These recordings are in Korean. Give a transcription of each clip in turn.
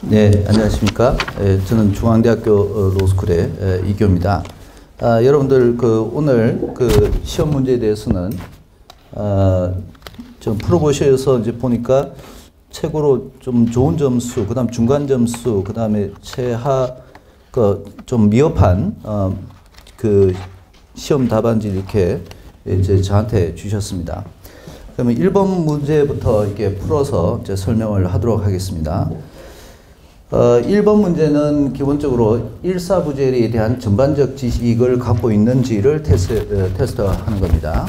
네, 안녕하십니까. 저는 중앙대학교 로스쿨의 이교입니다. 여러분들 오늘 시험 문제에 대해서는 좀 풀어보셔서 이제 보니까 최고로 좀 좋은 점수, 그다음 중간 점수, 그다음에 최하 좀 미흡한 시험 답안지 이렇게 이제 저한테 주셨습니다. 그러면 1번 문제부터 이렇게 풀어서 이제 설명을 하도록 하겠습니다. 1번 문제는 기본적으로 일사부재리에 대한 전반적 지식을 갖고 있는지를 테스트하는 겁니다.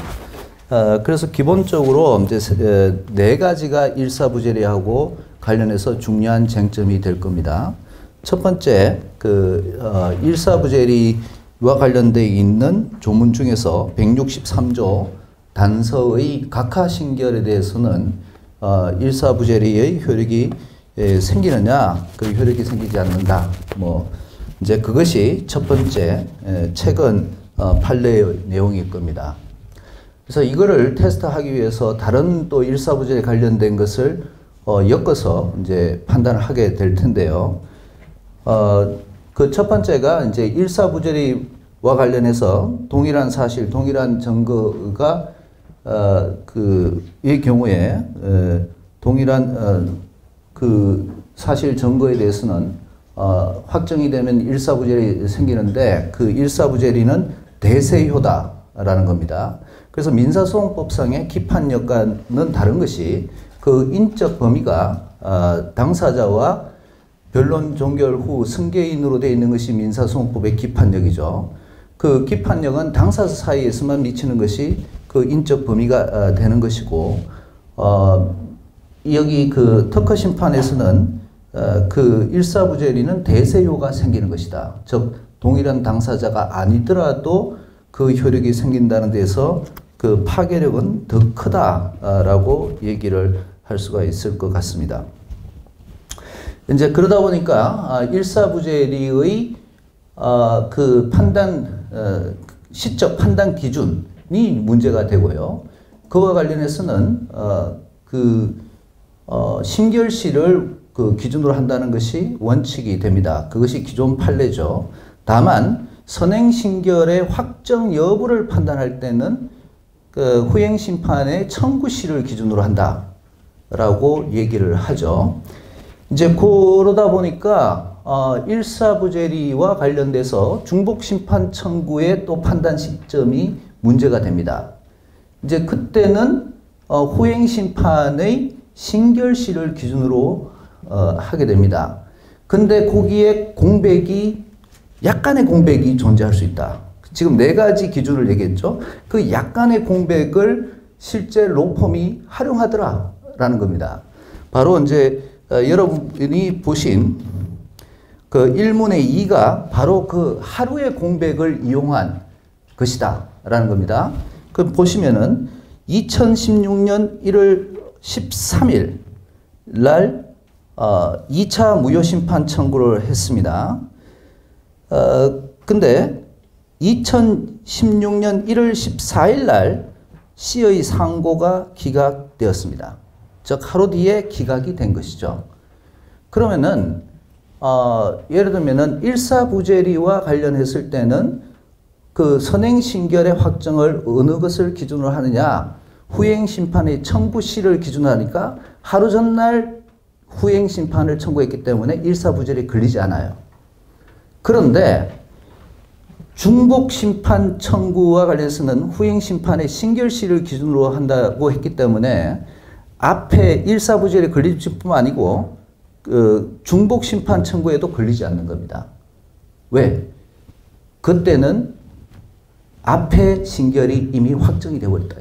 그래서 기본적으로 이제 네 가지가 일사부재리하고 관련해서 중요한 쟁점이 될 겁니다. 첫 번째, 일사부재리와 관련되어 있는 조문 중에서 163조 단서의 각하신결에 대해서는 일사부재리의 효력이 생기느냐, 그 효력이 생기지 않는다. 이제 그것이 첫 번째 최근 판례의 내용일 겁니다. 그래서 이거를 테스트하기 위해서 다른 또 일사부재에 관련된 것을 엮어서 이제 판단을 하게 될 텐데요. 그 첫 번째가 이제 일사부재와 관련해서 동일한 사실, 동일한 증거가 이 경우에 동일한 사실 증거에 대해서는 확정이 되면 일사부재리 생기는데 그 일사부재리는 대세효다라는 겁니다. 그래서 민사소송법상의 기판력과는 다른 것이 그 인적 범위가 당사자와 변론 종결 후 승계인으로 되어 있는 것이 민사소송법의 기판력이죠. 그 기판력은 당사자 사이에서만 미치는 것이 그 인적 범위가 되는 것이고 여기 특허 심판에서는 일사부재리는 대세효가 생기는 것이다. 즉 동일한 당사자가 아니더라도 그 효력이 생긴다는 데서 그 파괴력은 더 크다라고 얘기를 할 수가 있을 것 같습니다. 이제 그러다 보니까 일사부재리의 시적 판단 기준이 문제가 되고요. 그와 관련해서는 신결시를 기준으로 한다는 것이 원칙이 됩니다. 그것이 기존 판례죠. 다만 선행신결의 확정 여부를 판단할 때는 후행심판의 청구시를 기준으로 한다라고 얘기를 하죠. 이제 그러다 보니까 일사부재리와 관련돼서 중복심판 청구의 또 판단 시점이 문제가 됩니다. 이제 그때는 후행심판의 신결시를 기준으로 하게 됩니다. 근데 거기에 약간의 공백이 존재할 수 있다. 지금 네 가지 기준을 얘기했죠. 그 약간의 공백을 실제 로펌이 활용하더라라는 겁니다. 바로 이제 여러분이 보신 그 1문의 2가 바로 그 하루의 공백을 이용한 것이다 라는 겁니다. 보시면은 2016년 1월 13일 날 2차 무효심판 청구를 했습니다. 근데 2016년 1월 14일 날 C의 상고가 기각되었습니다. 즉 하루 뒤에 기각이 된 것이죠. 그러면은 예를 들면은 일사부재리와 관련했을 때는 그 선행신결의 확정을 어느 것을 기준으로 하느냐, 후행심판의 청구시를 기준으로 하니까 하루 전날 후행심판을 청구했기 때문에 일사부재리 걸리지 않아요. 그런데 중복심판 청구와 관련해서는 후행심판의 신결시를 기준으로 한다고 했기 때문에 앞에 일사부재리 걸릴 뿐만 아니고 중복심판 청구에도 걸리지 않는 겁니다. 왜? 그때는 앞에 신결이 이미 확정이 되어버렸다.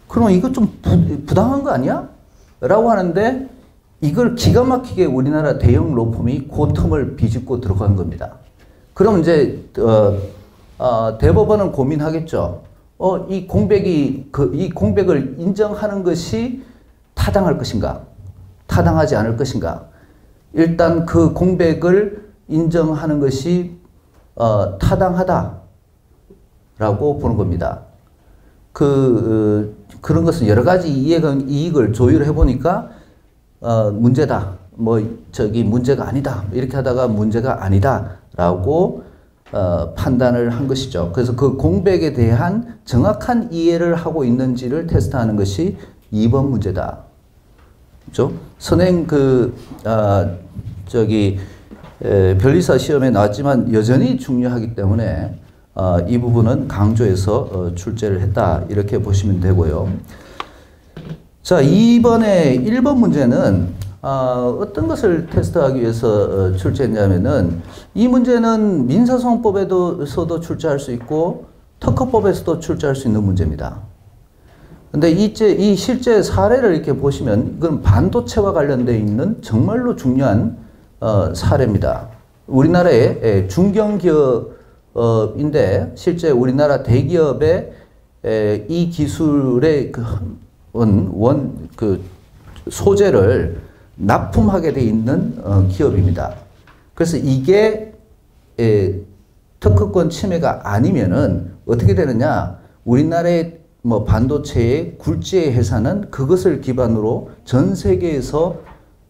그럼 이거 좀 부당한 거 아니야? 라고 하는데 이걸 기가 막히게 우리나라 대형 로펌이 그 틈을 비집고 들어간 겁니다. 그럼 이제 대법원은 고민하겠죠. 이 공백을 인정하는 것이 타당할 것인가? 타당하지 않을 것인가? 일단 그 공백을 인정하는 것이 타당하다라고 보는 겁니다. 그런 것은 여러 가지 이익을 조율해 보니까 문제다. 뭐 문제가 아니다. 이렇게 하다가 문제가 아니다라고 판단을 한 것이죠. 그래서 그 공백에 대한 정확한 이해를 하고 있는지를 테스트하는 것이 2번 문제다. 그죠? 선행 변리사 시험에 나왔지만 여전히 중요하기 때문에 이 부분은 강조해서 출제를 했다. 이렇게 보시면 되고요. 자, 1번 문제는 어떤 것을 테스트하기 위해서 출제했냐면은 이 문제는 민사소송법에서도 출제할 수 있고 특허법에서도 출제할 수 있는 문제입니다. 근데 이 실제 사례를 이렇게 보시면 이건 반도체와 관련되어 있는 정말로 중요한 사례입니다. 우리나라의 중견기업인데 실제 우리나라 대기업의 이 기술의 소재를 납품하게 돼 있는 기업입니다. 그래서 이게 특허권 침해가 아니면은 어떻게 되느냐? 우리나라의 반도체의 굴지의 회사는 그것을 기반으로 전 세계에서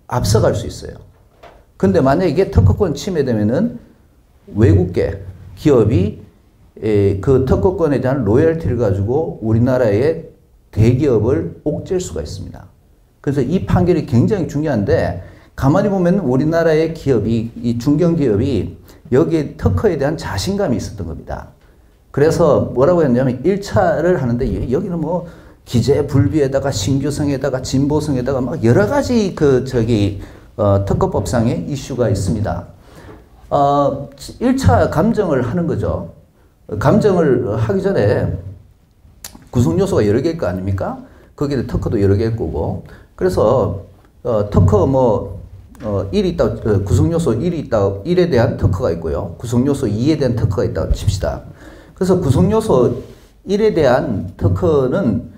앞서갈 수 있어요. 근데 만약에 이게 특허권 침해되면은 외국계 기업이 그 특허권에 대한 로열티를 가지고 우리나라의 대기업을 옥죄일 수가 있습니다. 그래서 이 판결이 굉장히 중요한데 가만히 보면 우리나라의 기업이 이 중견기업이 여기에 특허에 대한 자신감이 있었던 겁니다. 그래서 뭐라고 했냐면 1차를 하는데 여기는 뭐 기재불비에다가 신규성에다가 진보성에다가 막 여러 가지 특허법상의 이슈가 있습니다. 1차 감정을 하는 거죠. 감정을 하기 전에 구성요소가 여러 개일 거 아닙니까? 거기에 특허도 여러 개일 거고. 그래서 특허 1이 있다, 구성요소 1이 있다, 1에 대한 특허가 있고요. 구성요소 2에 대한 특허가 있다고 칩시다. 그래서 구성요소 1에 대한 특허는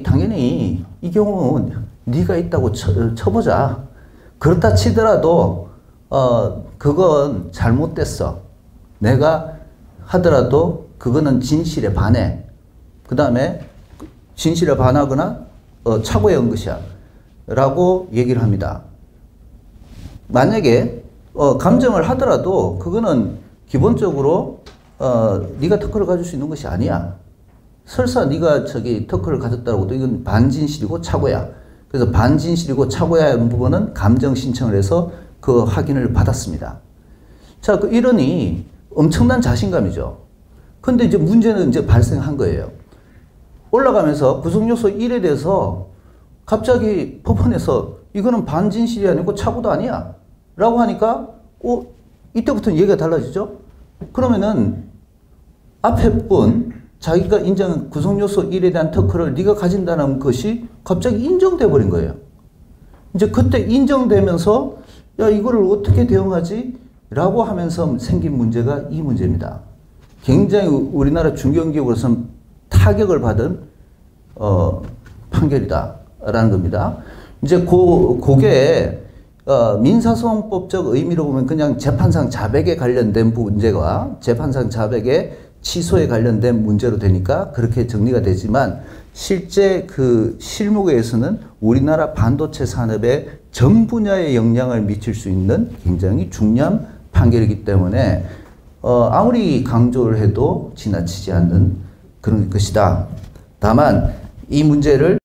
당연히 이 경우 네가 있다고 쳐보자. 그렇다 치더라도 그건 잘못됐어. 내가 하더라도 그거는 진실에 반해. 그 다음에 진실에 반하거나 착오에 온 것이야 라고 얘기를 합니다. 만약에 감정을 하더라도 그거는 기본적으로 네가 특허를 가질 수 있는 것이 아니야. 설사 네가 특허를 가졌다고 해도 이건 반진실이고 착오야. 그래서 반진실이고 착오야 하는 부분은 감정 신청을 해서 그 확인을 받았습니다. 자, 이러니 엄청난 자신감이죠. 근데 이제 문제는 이제 발생한 거예요. 올라가면서 구성요소 1에 대해서 갑자기 법원에서 이거는 반진실이 아니고 착오도 아니야 라고 하니까 이때부터는 얘기가 달라지죠. 그러면은 앞에 분 자기가 인정한 구성요소 1에 대한 특허를 네가 가진다는 것이 갑자기 인정돼 버린 거예요. 이제 그때 인정되면서 야, 이거를 어떻게 대응하지? 라고 하면서 생긴 문제가 이 문제입니다. 굉장히 우리나라 중견기업으로서는 타격을 받은 판결이다라는 겁니다. 이제 그게 민사소송법적 의미로 보면 그냥 재판상 자백에 관련된 문제가 재판상 자백의 취소에 관련된 문제로 되니까 그렇게 정리가 되지만 실제 그 실무에서는 우리나라 반도체 산업의 전 분야에 영향을 미칠 수 있는 굉장히 중요한 판결이기 때문에 아무리 강조를 해도 지나치지 않는 그런 것이다. 다만 이 문제를